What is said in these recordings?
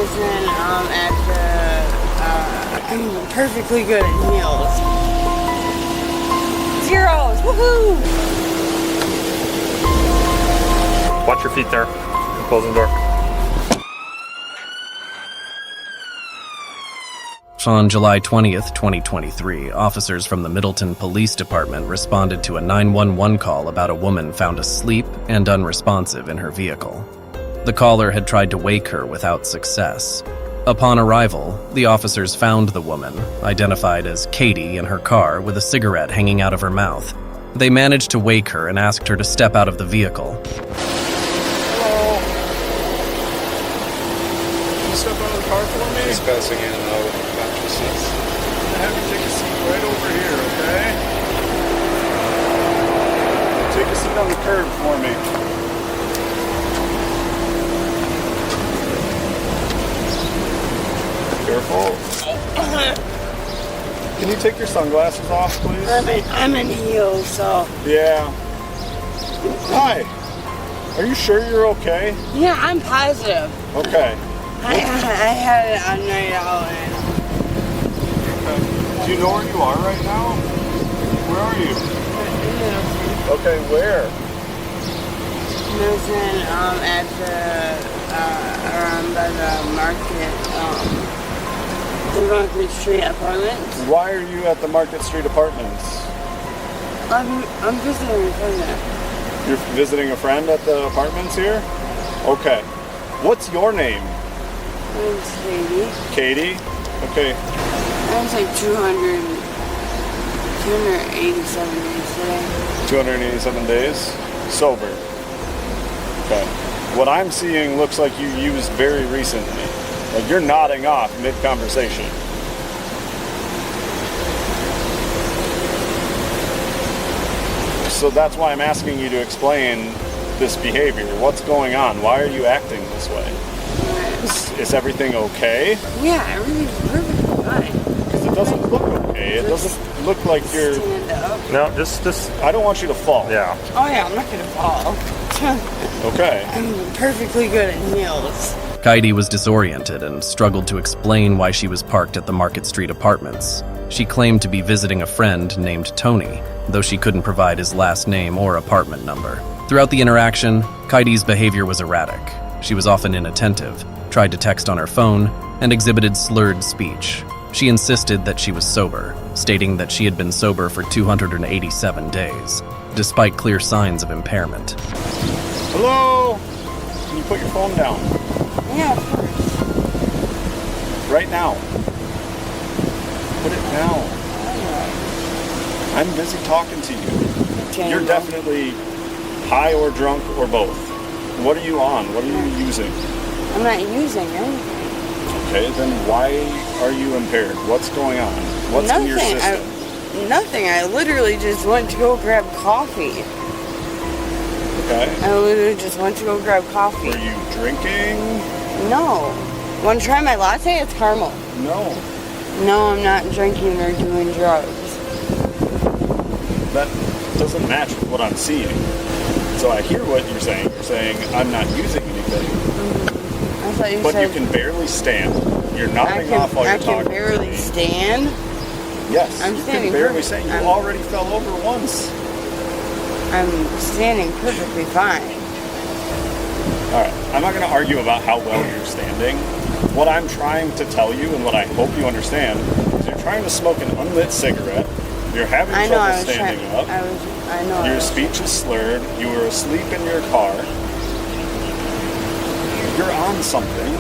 Listen, I'm perfectly good at meals. Zeros, woohoo! Watch your feet there. I'm closing the door. On July 20th, 2023, officers from the Middleton Police Department responded to a 911 call about a woman found asleep and unresponsive in her vehicle. The caller had tried to wake her without success. Upon arrival, the officers found the woman, identified as Katie, in her car with a cigarette hanging out of her mouth. They managed to wake her and asked her to step out of the vehicle. Hello. Can you step out of the car for me? He's passing in and out. I'm gonna have you take a seat right over here, okay? Take a seat on the curb for me. Careful. Can you take your sunglasses off, please? I'm in heels, so... Yeah. Hi. Are you sure you're okay? Yeah, I'm positive. Okay. I had it on night out and... Do you know where you are right now? Where are you? Okay, where? Listen, at the, around by the Market Street Apartments. Why are you at the Market Street Apartments? I'm visiting a friend there. You're visiting a friend at the apartments here? Okay. What's your name? My name's Katie. Katie? Okay. I was like 287 days today. 287 days? Sober. Okay. What I'm seeing looks like you used very recently. Like you're nodding off mid-conversation. So that's why I'm asking you to explain this behavior. What's going on? Why are you acting this way? Is everything okay? Yeah, everything's perfectly fine. Because it doesn't look okay. It doesn't look like you're... Stand up. No, just, I don't want you to fall. yeah. Oh yeah, I'm not gonna fall. Okay. I'm perfectly good at meals. Katie was disoriented and struggled to explain why she was parked at the Market Street Apartments. She claimed to be visiting a friend named Tony, though she couldn't provide his last name or apartment number. Throughout the interaction, Katie's behavior was erratic. She was often inattentive, tried to text on her phone, and exhibited slurred speech. She insisted that she was sober, stating that she had been sober for 287 days, despite clear signs of impairment. Hello? Can you put your phone down? Yeah, of course. Right now. Put it down. I'm busy talking to you. Okay, You're definitely high or drunk or both. What are you on? What are you using? I'm not using anything. Okay, then why are you impaired? What's going on? What's in your system? Nothing. I literally just went to go grab coffee. Okay. I literally just went to go grab coffee. Were you drinking? No. Want to try my latte? It's caramel. No. No, I'm not drinking or doing drugs. That doesn't match with what I'm seeing. So I hear what you're saying. You're saying I'm not using anything. I thought you But said... you can barely stand. You're nodding off while you're talking. I can barely stand? Yes, I'm you standing can barely perfect- stand. You I'm- already fell over once. I'm standing perfectly fine. All right, I'm not going to argue about how well you're standing. What I'm trying to tell you and what I hope you understand is you're trying to smoke an unlit cigarette. You're having trouble standing up. Your speech is slurred. You were asleep in your car. You're on something.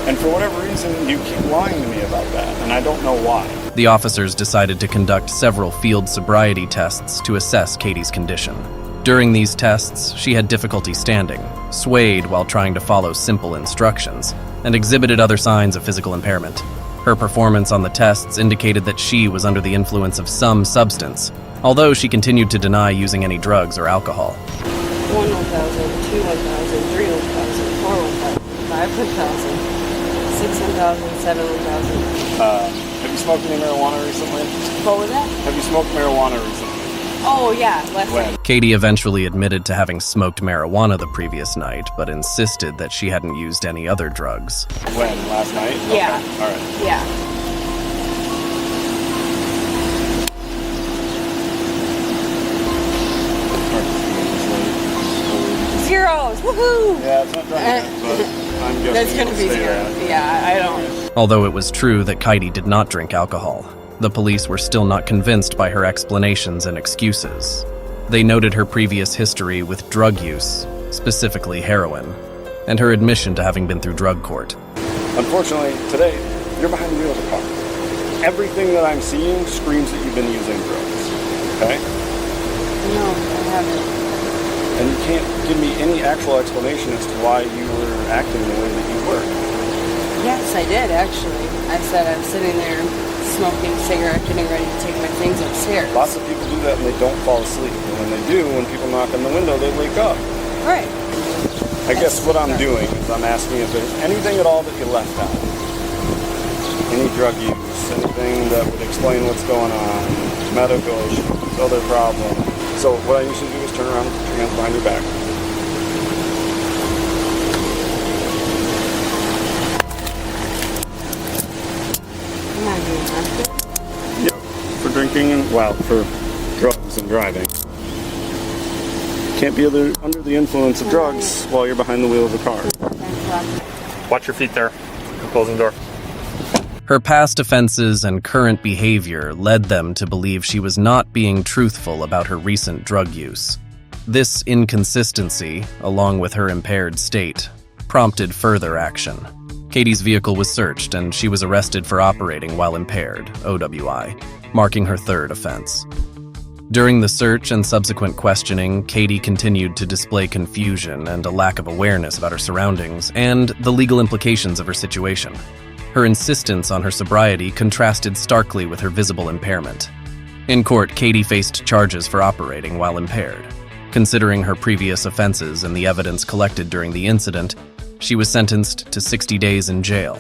And for whatever reason, you keep lying to me about that. And I don't know why. The officers decided to conduct several field sobriety tests to assess Katie's condition. During these tests, she had difficulty standing, swayed while trying to follow simple instructions, and exhibited other signs of physical impairment. Her performance on the tests indicated that she was under the influence of some substance, although she continued to deny using any drugs or alcohol. 1,000, 2,000, 3,000, 4,000, 5,000, 6,000, 7,000. Have you smoked any marijuana recently? What was that? Have you smoked marijuana recently? Oh, yeah, last When? night. Katie eventually admitted to having smoked marijuana the previous night, but insisted that she hadn't used any other drugs. When? Last night? Yeah. Okay. All right. Yeah. Zeros! Woohoo! Yeah, it's not done yet, but I'm guessing That's gonna it'll be stay zero. that. Yeah, I don't. Although it was true that Katie did not drink alcohol, the police were still not convinced by her explanations and excuses. They noted her previous history with drug use, specifically heroin, and her admission to having been through drug court. Unfortunately, today, you're behind the wheel of the car. Everything that I'm seeing screams that you've been using drugs, okay? No, I haven't. And you can't give me any actual explanation as to why you were acting the way that you were. Yes, I did, actually. I said I'm sitting there smoking a cigarette, getting ready to take my things upstairs. Lots of people do that and they don't fall asleep. And when they do, when people knock on the window, they wake up. Right. I guess what I'm doing is I'm asking if there's anything at all that you left out. Any drug use, anything that would explain what's going on, medical issues, other problems. So what I usually do is turn around and put your hands behind your back. I'm not doing that. Yep. For drinking and, well, for drugs and driving. Can't be under the influence of drugs while you're behind the wheel of a car. Watch your feet there. I'm closing the door. Her past offenses and current behavior led them to believe she was not being truthful about her recent drug use. This inconsistency, along with her impaired state, prompted further action. Katie's vehicle was searched and she was arrested for operating while impaired, OWI, marking her third offense. During the search and subsequent questioning, Katie continued to display confusion and a lack of awareness about her surroundings and the legal implications of her situation. Her insistence on her sobriety contrasted starkly with her visible impairment. In court, Katie faced charges for operating while impaired. Considering her previous offenses and the evidence collected during the incident, she was sentenced to 60 days in jail.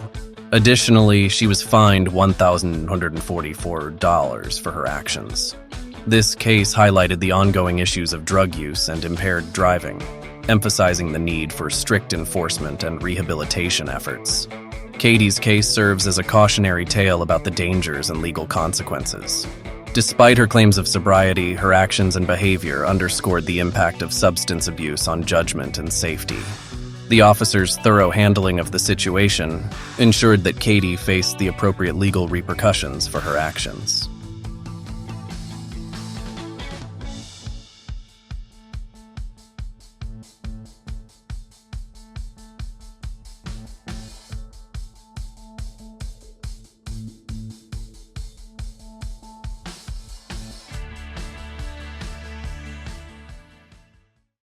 Additionally, she was fined $1,144 for her actions. This case highlighted the ongoing issues of drug use and impaired driving, emphasizing the need for strict enforcement and rehabilitation efforts. Katie's case serves as a cautionary tale about the dangers and legal consequences. Despite her claims of sobriety, her actions and behavior underscored the impact of substance abuse on judgment and safety. The officer's thorough handling of the situation ensured that Katie faced the appropriate legal repercussions for her actions.